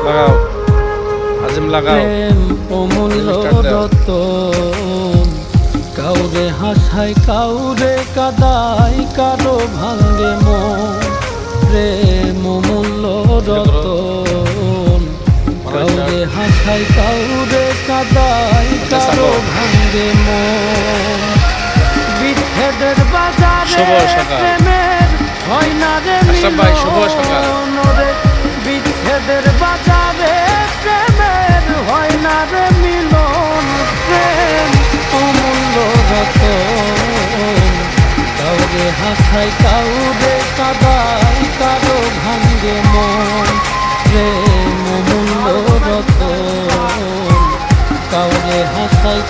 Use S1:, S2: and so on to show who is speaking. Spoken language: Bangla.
S1: লাগাও আজিম লাগাও।
S2: প্রেম অমূল্য রতন, কাউরে হাসায় কাউরে কাদায়, কারো ভাঙ্গে মন। প্রেম অমূল্য রতন, কাউরে হাসায় কাউরে কাদায়, কারো ভাঙ্গে মন। বিচ্ছেদের বাজারে প্রেমের হয় না রে মিলন রে, বিচ্ছেদের বাজারে প্রেমের হয় না রে মিলন। প্রেম অমূল্য রতন, কাউরে হাসায় কাউরে কাদায়, কারো ভাঙ্গে মন। প্রেম অমূল্য রতন, কাউরে হাসায়